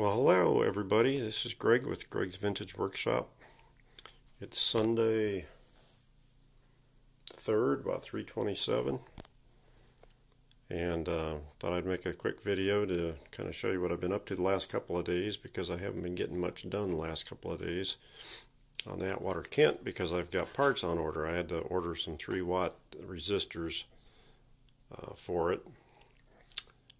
Well, hello everybody. This is Greg with Gregg's Vintage Workshop. It's Sunday 3rd, about 3:27, and thought I'd make a quick video to kind of show you what I've been up to the last couple of days, because I haven't been getting much done the last couple of days on the Atwater Kent because I've got parts on order. I had to order some 3-watt resistors for it,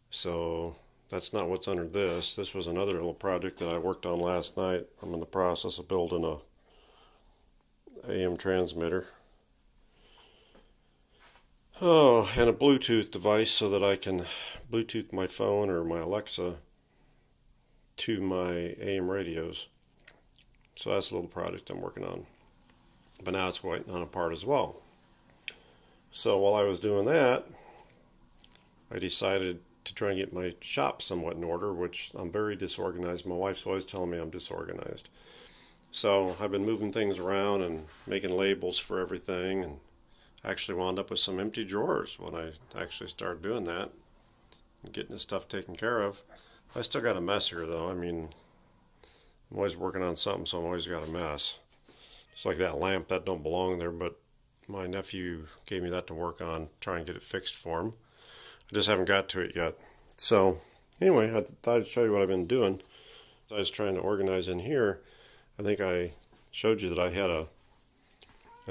so that's not what's under this. This was another little project that I worked on last night. I'm in the process of building a AM transmitter. Oh, and a Bluetooth device so that I can Bluetooth my phone or my Alexa to my AM radios. So that's a little project I'm working on. But now it's waiting on a part as well. So while I was doing that, I decided to try and get my shop somewhat in order, which I'm very disorganized. My wife's always telling me I'm disorganized. So I've been moving things around and making labels for everything, and actually wound up with some empty drawers when I actually started doing that and getting this stuff taken care of. I still got a mess here though. I mean, I'm always working on something, so I'm always got a mess. It's like that lamp, that don't belong there, but my nephew gave me that to work on, try and get it fixed for him. I just haven't got to it yet. So anyway, I thought I'd show you what I've been doing. I was trying to organize in here. I think I showed you that I had a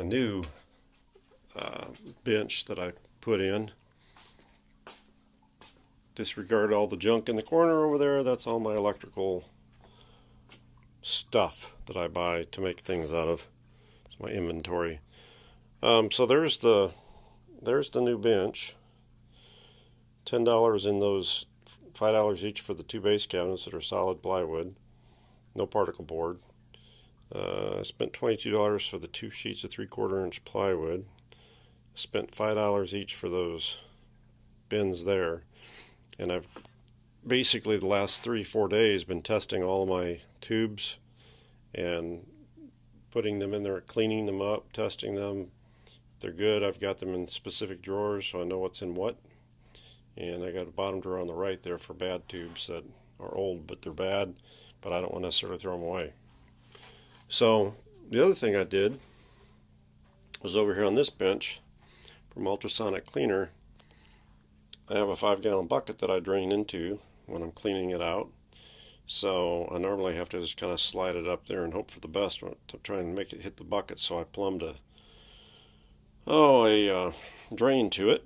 new bench that I put in. Disregard all the junk in the corner over there. That's all my electrical stuff that I buy to make things out of. It's my inventory. So there's the new bench. $10 in those, $5 each for the 2 base cabinets that are solid plywood, no particle board. I spent $22 for the 2 sheets of 3/4 inch plywood. Spent $5 each for those bins there, and I've basically the last 3-4 days been testing all of my tubes and putting them in there, cleaning them up, testing them. If they're good, I've got them in specific drawers so I know what's in what. And I got a bottom drawer on the right there for bad tubes that are old, but they're bad, but I don't want to necessarily throw them away. So the other thing I did was over here on this bench from Ultrasonic Cleaner. I have a 5-gallon bucket that I drain into when I'm cleaning it out. So I normally have to just kind of slide it up there and hope for the best to try and make it hit the bucket. So I plumbed a drain to it.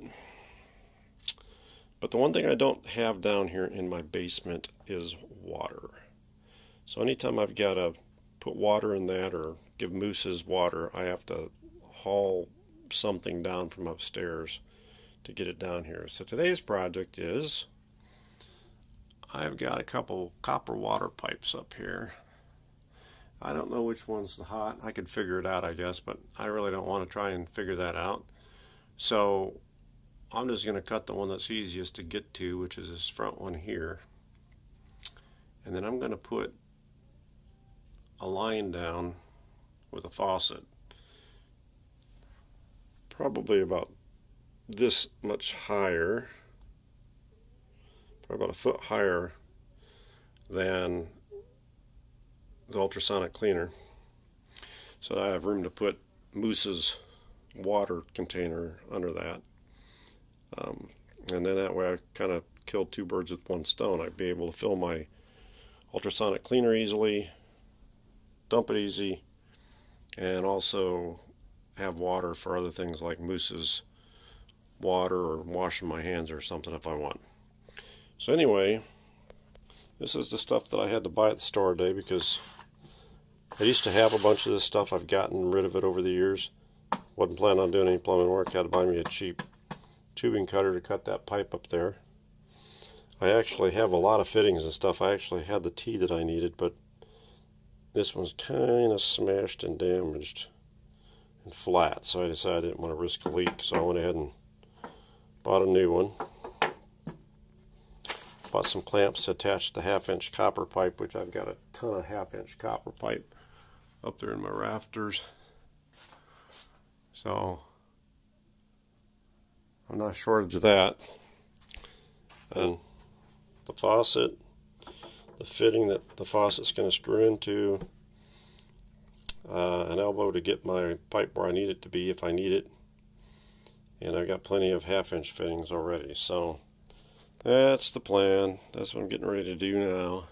But the one thing I don't have down here in my basement is water. So anytime I've got to put water in that or give mooses water, I have to haul something down from upstairs to get it down here. So today's project is I've got a couple copper water pipes up here. I don't know which one's the hot. I could figure it out, I guess, but I really don't want to try and figure that out. So I'm just going to cut the one that's easiest to get to, which is this front one here. And then I'm going to put a line down with a faucet. Probably about this much higher. Probably about a foot higher than the Ultrasonic Cleaner. So I have room to put Moose's water container under that. And then that way I kind of killed 2 birds with 1 stone. I'd be able to fill my Ultrasonic Cleaner easily, dump it easy, and also have water for other things like Moose's water or washing my hands or something if I want. So anyway, this is the stuff that I had to buy at the store today because I used to have a bunch of this stuff. I've gotten rid of it over the years. Wasn't planning on doing any plumbing work. Had to buy me a cheap tubing cutter to cut that pipe up there. I actually have a lot of fittings and stuff. I actually had the T that I needed, but this one's kind of smashed and damaged and flat, so I decided I didn't want to risk a leak, so I went ahead and bought a new one. Bought some clamps to attach the 1/2-inch copper pipe, which I've got a ton of 1/2-inch copper pipe up there in my rafters. So I'm not shortage of that. And the faucet, the fitting that the faucet's going to screw into, an elbow to get my pipe where I need it to be if I need it, and I've got plenty of 1/2-inch fittings already. So that's the plan. That's what I'm getting ready to do now.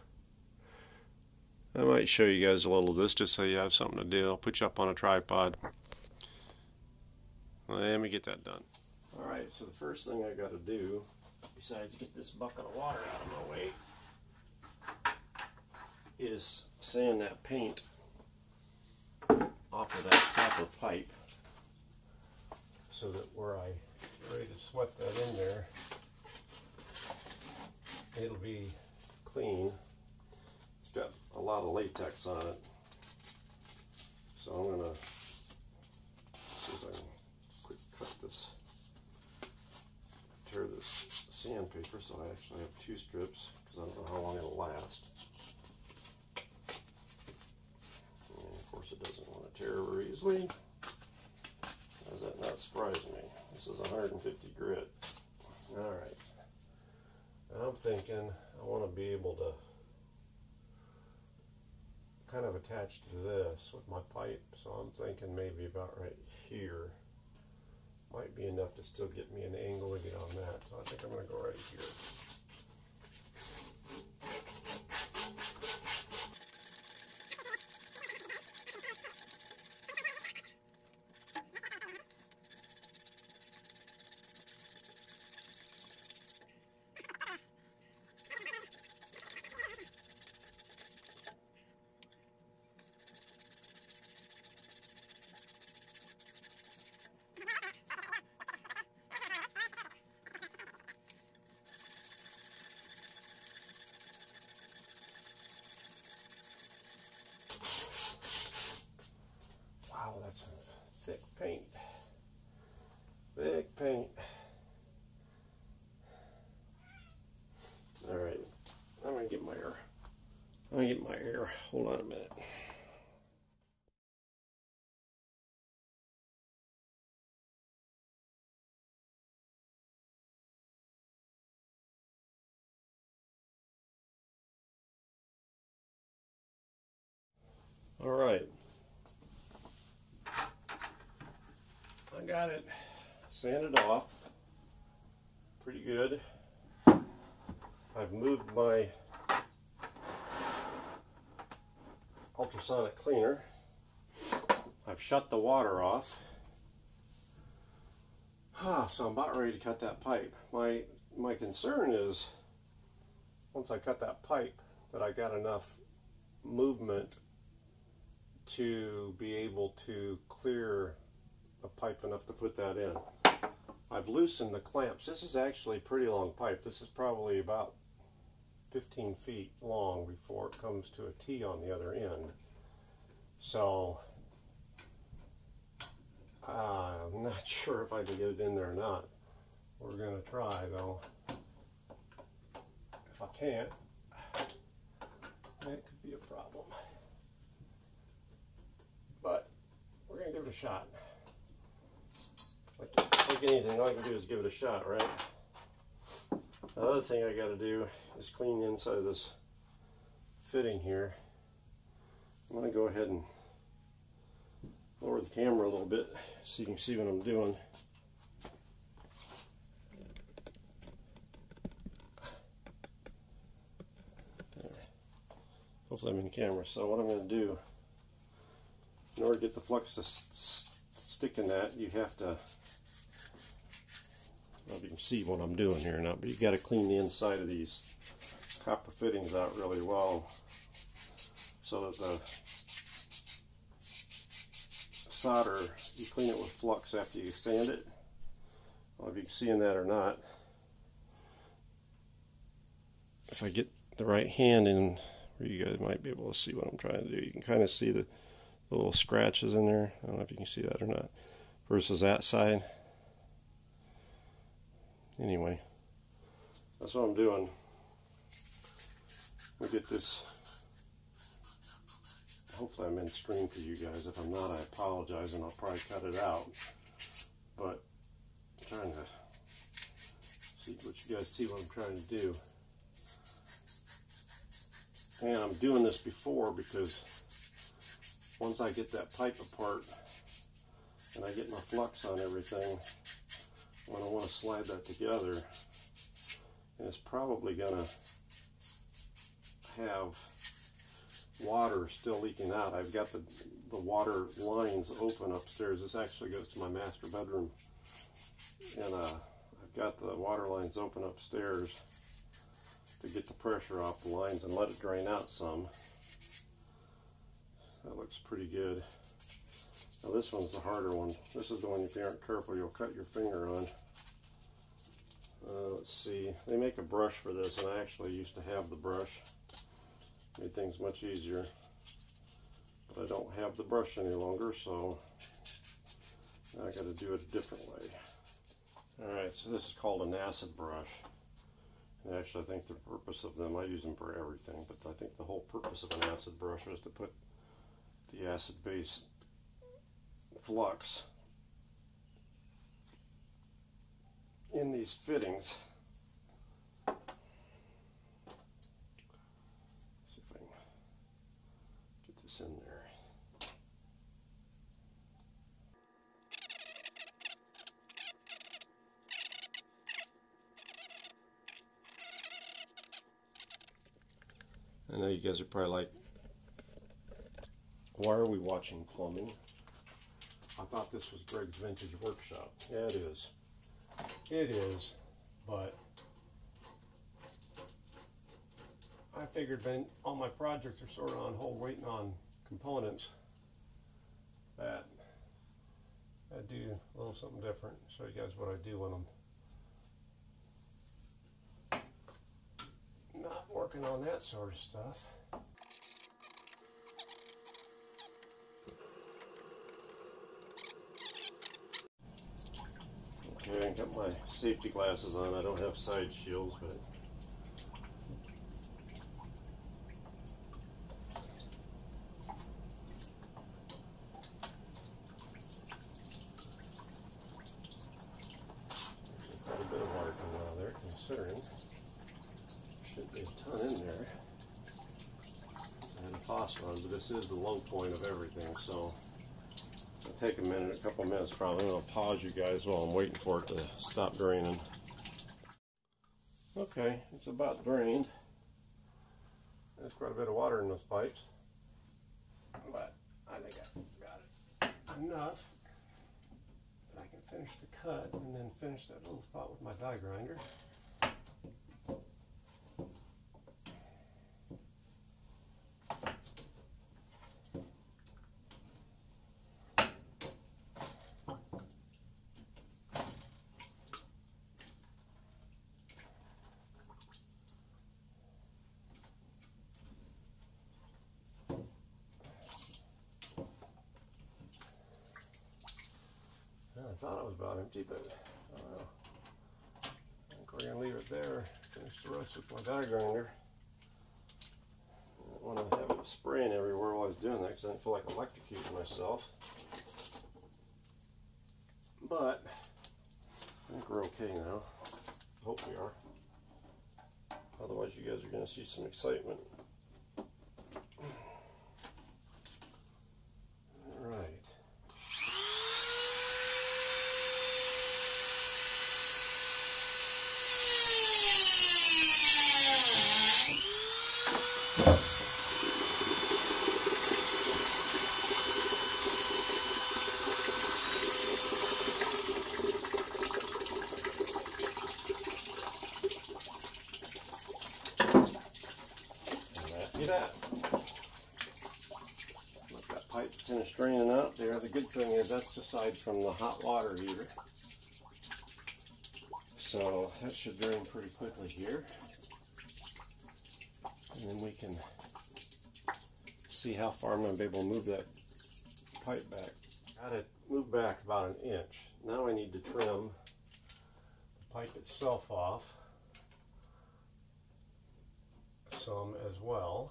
I might show you guys a little of this just so you have something to do. I'll put you up on a tripod. Let me get that done. Alright, so the first thing I got to do, besides get this bucket of water out of my way, is sand that paint off of that copper pipe so that where I ready to sweat that in there, it'll be clean. It's got a lot of latex on it, so I'm going to see if I can quick cut this, tear this sandpaper so I actually have 2 strips, because I don't know how long it'll last. And of course it doesn't want to tear very easily. Does that not surprise me? This is 150 grit. Alright. I'm thinking I want to be able to kind of attach to this with my pipe, so I'm thinking maybe about right here might be enough to still get me an angle to get on that. So I think I'm going to go right here. That's some thick paint. Thick paint. Alright, I'm going to get my air. I'm going to get my air. Hold on a minute. Alright. I got it sanded off pretty good. I've moved my ultrasonic cleaner. I've shut the water off. So I'm about ready to cut that pipe. My concern is once I cut that pipe that I got enough movement to be able to clear a pipe enough to put that in. I've loosened the clamps. This is actually a pretty long pipe. This is probably about 15 feet long before it comes to a T on the other end. So I'm not sure if I can get it in there or not. We're going to try though. If I can't, that could be a problem. But we're going to give it a shot. Like anything, all I can do is give it a shot, right? The other thing I got to do is clean the inside of this fitting here. I'm going to go ahead and lower the camera a little bit so you can see what I'm doing. There. Hopefully I'm in camera. So what I'm going to do, in order to get the flux to stick in that, you have to, I don't know if you can see what I'm doing here or not, but you got to clean the inside of these copper fittings out really well so that the solder, you clean it with flux after you sand it. I don't know if you can see in that or not. If I get the right hand in where you guys might be able to see what I'm trying to do, you can kind of see the little scratches in there. I don't know if you can see that or not. Versus that side. Anyway, that's what I'm doing. We'll get this. Hopefully I'm in stream for you guys. If I'm not, I apologize and I'll probably cut it out. But I'm trying to see what you guys see what I'm trying to do. And I'm doing this before because once I get that pipe apart and I get my flux on everything, when I want to slide that together, and it's probably going to have water still leaking out. I've got the water lines open upstairs. This actually goes to my master bedroom, and I've got the water lines open upstairs to get the pressure off the lines and let it drain out some. That looks pretty good. Now this one's the harder one. This is the one, if you aren't careful, you'll cut your finger on. Let's see, they make a brush for this, and I actually used to have the brush. Made things much easier. But I don't have the brush any longer, so now I got to do it a different way. Alright, so this is called an acid brush. And actually I think the purpose of them, I use them for everything, but I think the whole purpose of an acid brush was to put the acid-based flux in these fittings. See if I can get this in there. I know you guys are probably like, why are we watching plumbing? I thought this was Gregg's Vintage Workshop. Yeah, it is. It is, but I figured all my projects are sort of on hold waiting on components that I do a little something different. Show you guys what I do when I'm not working on that sort of stuff. Okay, I got my safety glasses on. I don't have side shields, but there's quite a bit of water coming out of there, considering should be a ton in there. And phosphorus, but this is the low point of everything, so it'll take a couple minutes probably. I'll pause you guys while I'm waiting for it to stop draining. Okay, it's about drained. There's quite a bit of water in those pipes, but I think I've got it enough that I can finish the cut and then finish that little spot with my die grinder. I thought it was about empty, but I don't know. I think we're going to leave it there. Finish the rest with my die grinder. I don't want to have it spraying everywhere while I was doing that because I didn't feel like electrocuting myself. But I think we're okay now. Hope we are. Otherwise you guys are going to see some excitement. Alright. That. Let that pipe finish draining out there. The good thing is that's aside from the hot water heater. So that should drain pretty quickly here. And then we can see how far I'm going to be able to move that pipe back. Got it moved back about an inch. Now I need to trim the pipe itself off some as well.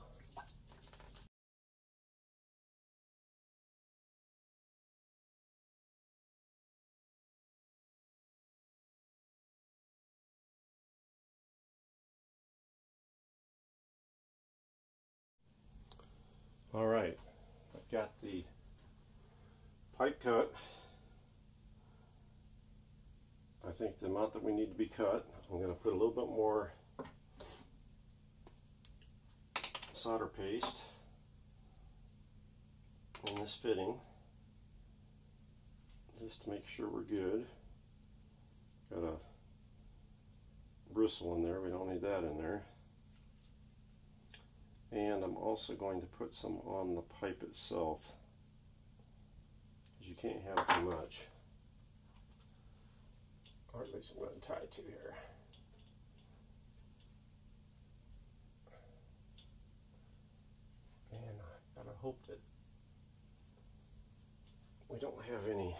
All right, I've got the pipe cut. I think the amount that we need to be cut, I'm going to put a little bit more solder paste in this fitting just to make sure we're good. Got a bristle in there, we don't need that in there. And I'm also going to put some on the pipe itself, because you can't have too much. Or at least I'm going to tie to here. And I gotta hope that we don't have any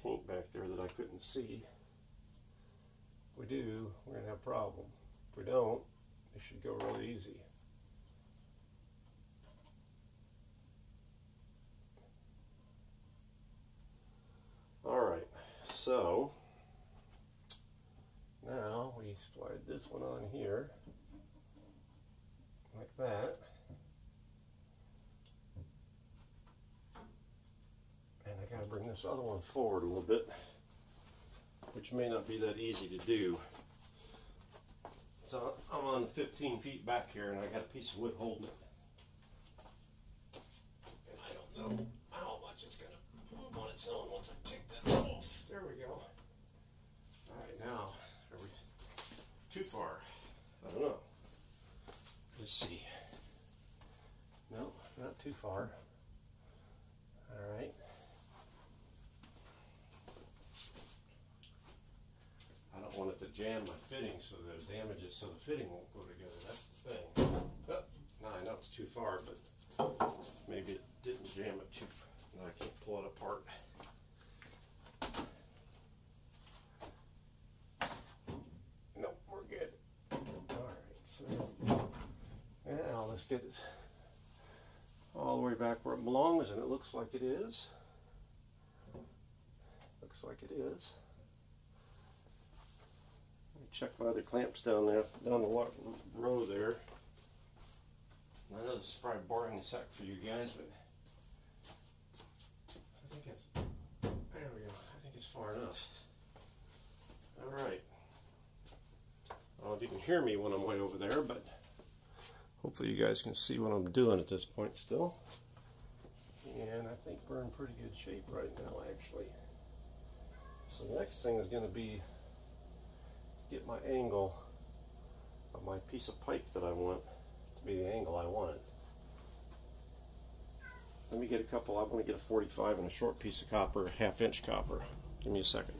paint back there that I couldn't see. If we do, we're going to have a problem. If we don't, it should go really easy. Alright, so now we slide this one on here, like that. And I gotta bring this other one forward a little bit, which may not be that easy to do. So I'm on 15 feet back here and I got a piece of wood holding it. And I don't know how much it's gonna move on its own once I take that off. There we go. Alright, now, are we too far? I don't know. Let's see. No, not too far. Alright. I don't want it to jam my fitting so that it damages, so the fitting won't go together. That's the thing. Oh, now I know it's too far, but maybe it didn't jam it too far. Now I can't pull it apart. Nope, we're good. Alright, so now let's get it all the way back where it belongs, and it looks like it is. Looks like it is. Check my other clamps down there, down the row there. I know this is probably boring as heck for you guys, but I think it's, there we go, I think it's far enough. Alright. I don't know if you can hear me when I'm way over there, but hopefully you guys can see what I'm doing at this point still. And I think we're in pretty good shape right now, actually. So the next thing is going to be get my angle of my piece of pipe that I want to be the angle I want it. Let me get a couple. I want to get a 45 and a short piece of copper, a half-inch copper. Give me a second.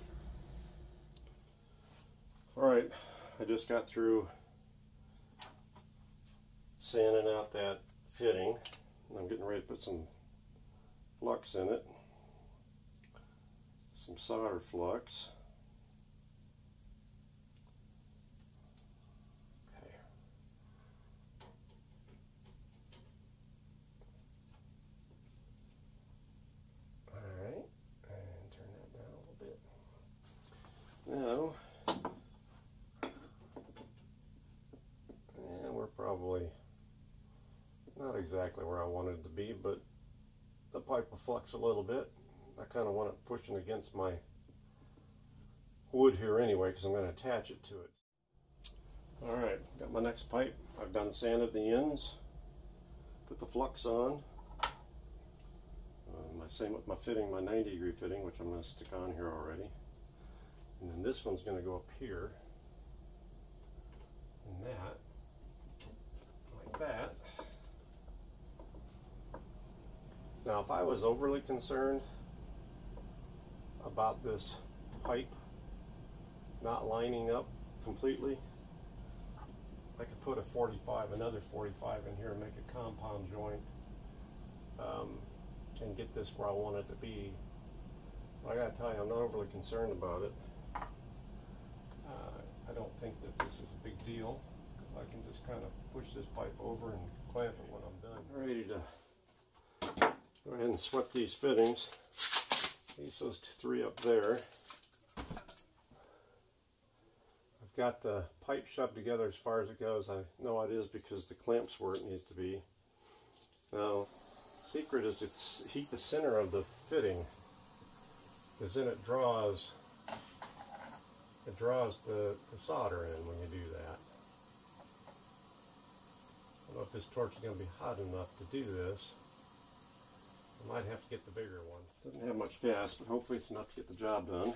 Alright, I just got through sanding out that fitting. I'm getting ready to put some flux in it. Some solder flux. Now, and we're probably not exactly where I wanted it to be, but the pipe will flux a little bit. I kind of want it pushing against my wood here anyway, because I'm going to attach it to it. Alright, got my next pipe. I've done sanded the ends, put the flux on. Same with my fitting, my 90-degree fitting, which I'm going to stick on here already. And then this one's going to go up here, and that, like that. Now, if I was overly concerned about this pipe not lining up completely, I could put a 45, another 45 in here and make a compound joint and get this where I want it to be. But I gotta tell you, I'm not overly concerned about it. I don't think that this is a big deal, because I can just kind of push this pipe over and clamp it when I'm done. I'm ready to go ahead and sweat these fittings. Those three up there. I've got the pipe shoved together as far as it goes. I know it is because the clamp's where it needs to be. Now, the secret is to heat the center of the fitting, because then it draws the solder in when you do that. I don't know if this torch is going to be hot enough to do this. I might have to get the bigger one. Doesn't have much gas, but hopefully it's enough to get the job done.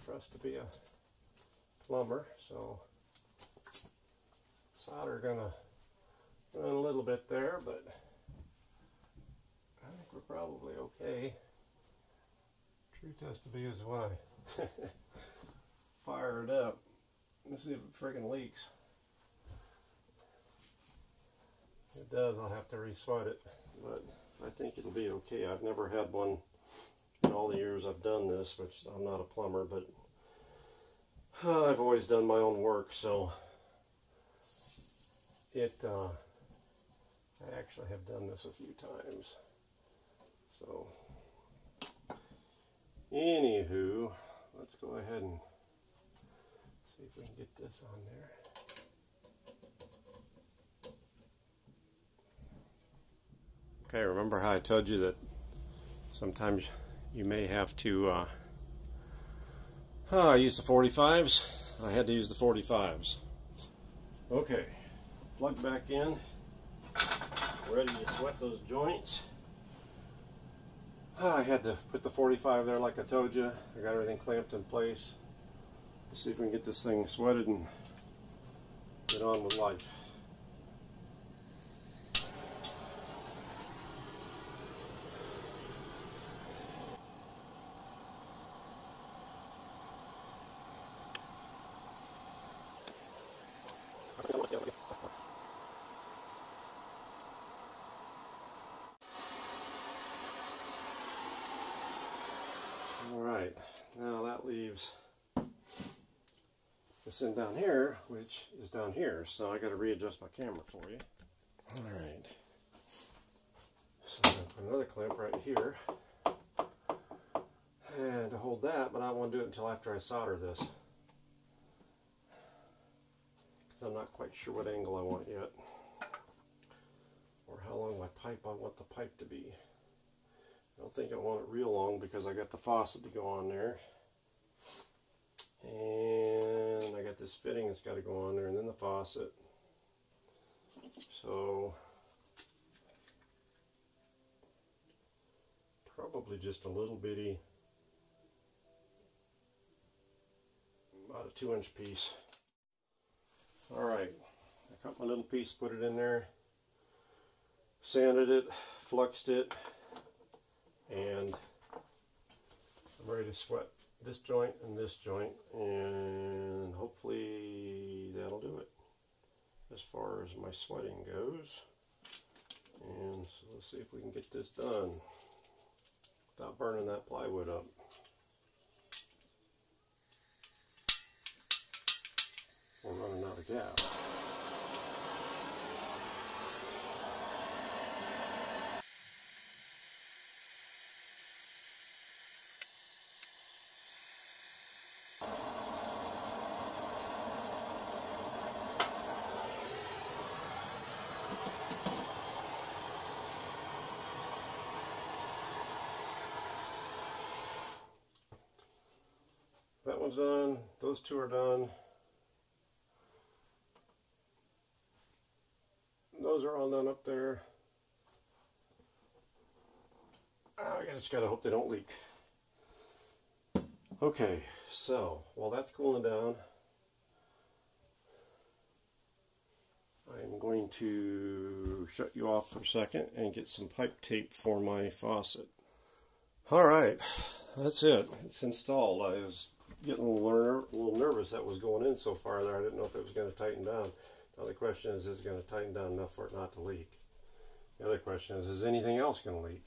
For us to be a plumber, so solder gonna run a little bit there, but I think we're probably okay. True test to be is when I fire it up. Let's see if it friggin' leaks. If it does, I'll have to re-sweat it, but I think it'll be okay. I've never had one in all the years I've done this, which I'm not a plumber, but I've always done my own work, so I actually have done this a few times. So, anywho, let's go ahead and see if we can get this on there. Okay, remember how I told you that sometimes you may have to I used the 45s. I had to use the 45s. Okay, plug back in. Ready to sweat those joints. I had to put the 45 there like I told you. I got everything clamped in place. Let's see if we can get this thing sweated and get on with life. Alright, now that leaves this end down here, which is down here, so I got to readjust my camera for you. Alright, so I'm going to put another clamp right here, and to hold that, but I don't want to do it until after I solder this, because I'm not quite sure what angle I want yet, or how long my pipe I want the pipe to be. I don't think I want it real long because I got the faucet to go on there, and I got this fitting that's got to go on there, and then the faucet. So probably just a little bitty, about a 2-inch piece. Alright, I cut my little piece, put it in there, sanded it, fluxed it, and I'm ready to sweat this joint and this joint, and hopefully that'll do it as far as my sweating goes. And so let's see if we can get this done without burning that plywood up. Or running out of gas. That one's done. Those two are done. Those are all done up there. I just gotta hope they don't leak. Okay, so while that's cooling down, I'm going to shut you off for a second and get some pipe tape for my faucet. Alright, that's it. It's installed. I was getting a little nervous that was going in so far there. I didn't know if it was going to tighten down. Now the question is it going to tighten down enough for it not to leak? The other question is anything else going to leak?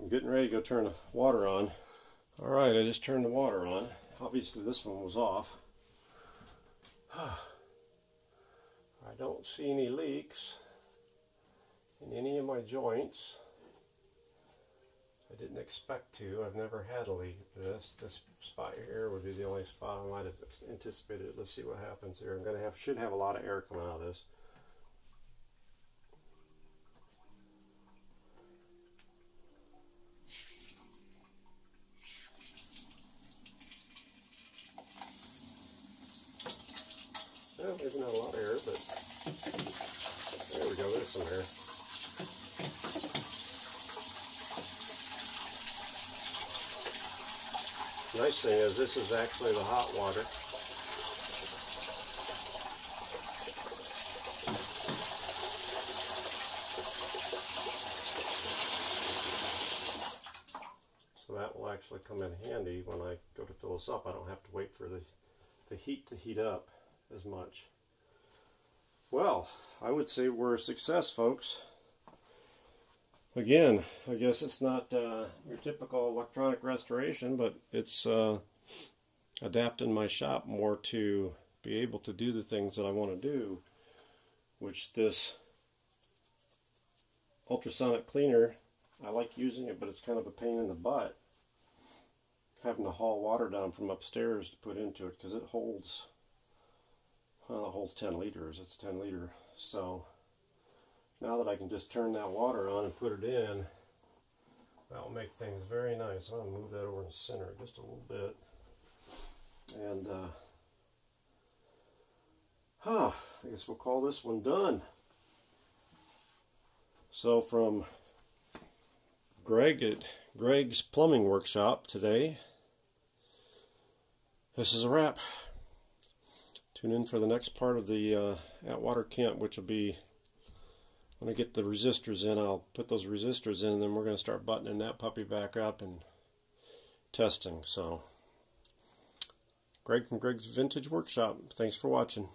I'm getting ready to go turn the water on. Alright, I just turned the water on. Obviously this one was off. I don't see any leaks in any of my joints. I didn't expect to. I've never had a leak at this. This spot here would be the only spot I might have anticipated. Let's see what happens here. Should have a lot of air coming out of this. Well, maybe not a lot of air, but there we go. There's some air. Nice thing is this is actually the hot water. So that will actually come in handy when I go to fill this up. I don't have to wait for the heat to heat up as much. Well, I would say we're a success, folks. Again, I guess it's not your typical electronic restoration, but it's adapting my shop more to be able to do the things that I want to do, which this ultrasonic cleaner, I like using it, but it's kind of a pain in the butt having to haul water down from upstairs to put into it, because it holds, well, it holds 10 liters. It's 10 liter. So now that I can just turn that water on and put it in, that will make things very nice. I'm going to move that over in the center just a little bit. And I guess we'll call this one done. So from Gregg at Gregg's Plumbing Workshop today, this is a wrap. Tune in for the next part of the Atwater Kent, which will be when I get the resistors in. I'll put those resistors in, and then we're going to start buttoning that puppy back up and testing. So, Gregg from Gregg's Vintage Workshop. Thanks for watching.